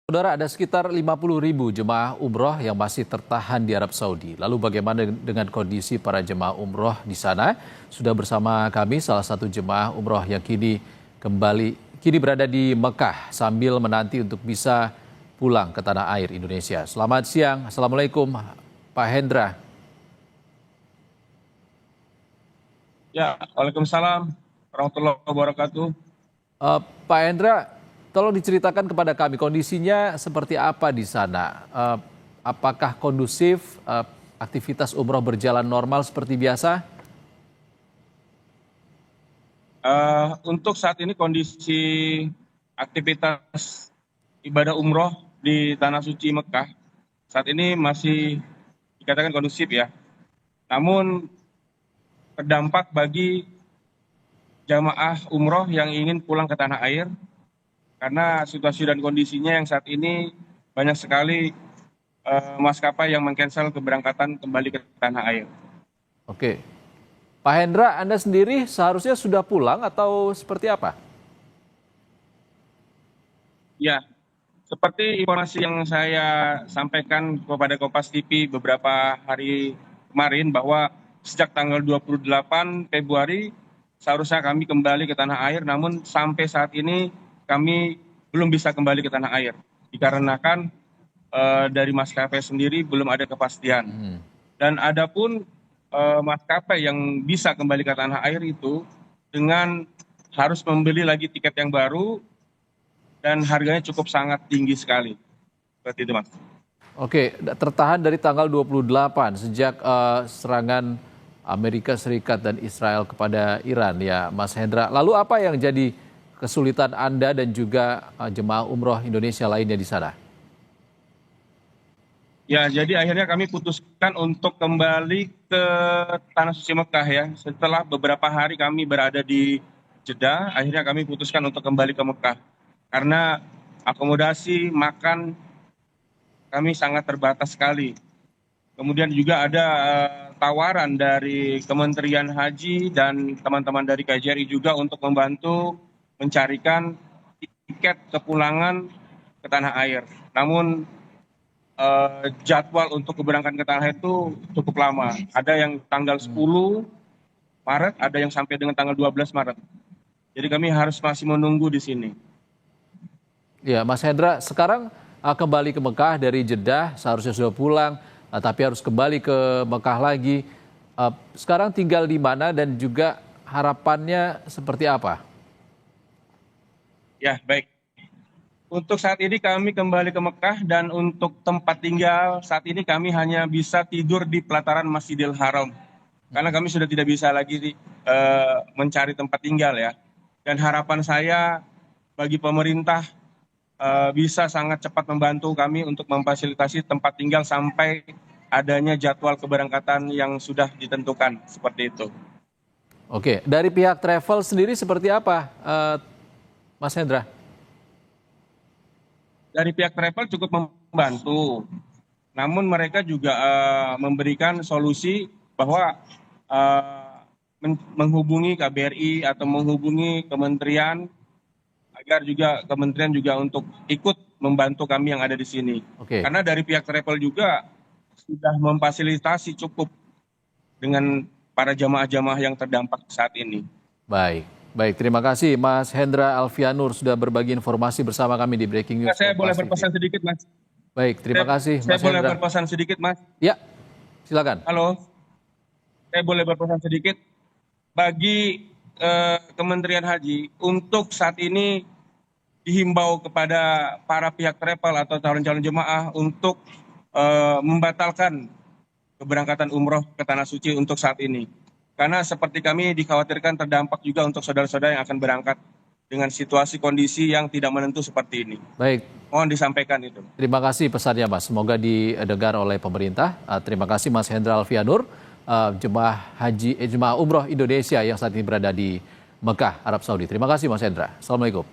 Saudara, ada sekitar 50.000 jemaah umroh yang masih tertahan di Arab Saudi. Lalu bagaimana dengan kondisi para jemaah umroh di sana? Sudah bersama kami salah satu jemaah umroh yang kini berada di Mekah sambil menanti untuk bisa pulang ke tanah air Indonesia. Selamat siang, Assalamualaikum Pak Hendra. Ya, Waalaikumsalam warahmatullahi wabarakatuh. Pak Hendra, tolong diceritakan kepada kami kondisinya seperti apa di sana. Apakah kondusif, aktivitas umroh berjalan normal seperti biasa? Untuk saat ini kondisi aktivitas ibadah umroh di Tanah Suci Mekah saat ini masih dikatakan kondusif ya. Namun terdampak bagi jamaah umroh yang ingin pulang ke tanah air karena situasi dan kondisinya yang saat ini banyak sekali maskapai yang mengcancel keberangkatan kembali ke tanah air. Oke. Pak Hendra, Anda sendiri seharusnya sudah pulang atau seperti apa? Ya, seperti informasi yang saya sampaikan kepada Kompas TV beberapa hari kemarin bahwa sejak tanggal 28 Februari seharusnya kami kembali ke tanah air, namun sampai saat ini kami belum bisa kembali ke tanah air dikarenakan dari maskapai sendiri belum ada kepastian. Dan adapun maskapai yang bisa kembali ke tanah air itu dengan harus membeli lagi tiket yang baru dan harganya cukup sangat tinggi sekali. Seperti itu, Mas. Oke, tertahan dari tanggal 28 sejak serangan Amerika Serikat dan Israel kepada Iran ya, Mas Hendra. Lalu apa yang jadi kesulitan Anda dan juga jemaah umroh Indonesia lainnya di sana? Ya, jadi akhirnya kami putuskan untuk kembali ke Tanah Suci Mekah ya. Setelah beberapa hari kami berada di Jeddah, akhirnya kami putuskan untuk kembali ke Mekah. Karena akomodasi, makan, kami sangat terbatas sekali. Kemudian juga ada tawaran dari Kementerian Haji dan teman-teman dari KJRI juga untuk membantu mencarikan tiket kepulangan ke tanah air. Namun jadwal untuk keberangkatan ke tanah air itu cukup lama. Ada yang tanggal 10 Maret, ada yang sampai dengan tanggal 12 Maret. Jadi kami harus masih menunggu di sini. Ya, Mas Hendra, sekarang kembali ke Mekah dari Jeddah, seharusnya sudah pulang, tapi harus kembali ke Mekah lagi. Sekarang tinggal di mana dan juga harapannya seperti apa? Ya, baik. Untuk saat ini kami kembali ke Mekah dan untuk tempat tinggal saat ini kami hanya bisa tidur di pelataran Masjidil Haram. Karena kami sudah tidak bisa lagi mencari tempat tinggal ya. Dan harapan saya bagi pemerintah bisa sangat cepat membantu kami untuk memfasilitasi tempat tinggal sampai adanya jadwal keberangkatan yang sudah ditentukan, seperti itu. Oke, dari pihak travel sendiri seperti apa, Mas Hendra? Dari pihak travel cukup membantu, namun mereka juga memberikan solusi bahwa menghubungi KBRI atau menghubungi kementerian agar juga kementerian juga untuk ikut membantu kami yang ada di sini. Oke. Karena dari pihak travel juga sudah memfasilitasi cukup dengan para jamaah-jamaah yang terdampak saat ini. Baik, baik. Terima kasih Mas Hendra Alfianur sudah berbagi informasi bersama kami di Breaking News Saya boleh Kompas TV. berpesan sedikit, Mas? Baik, terima kasih Saya Mas boleh Hendra. berpesan sedikit, Mas? Ya, silakan. Halo, saya boleh berpesan sedikit bagi Kementerian Haji untuk saat ini dihimbau kepada para pihak travel atau calon-calon jemaah untuk membatalkan keberangkatan umroh ke Tanah Suci untuk saat ini. Karena seperti kami dikhawatirkan terdampak juga untuk saudara-saudara yang akan berangkat dengan situasi kondisi yang tidak menentu seperti ini. Baik, Mohon disampaikan itu. terima kasih pesannya Mas. Semoga didengar oleh pemerintah. Terima kasih Mas Hendra Alfianur, jemaah umroh Indonesia yang saat ini berada di Mekah, Arab Saudi. Terima kasih Mas Hendra. Assalamualaikum.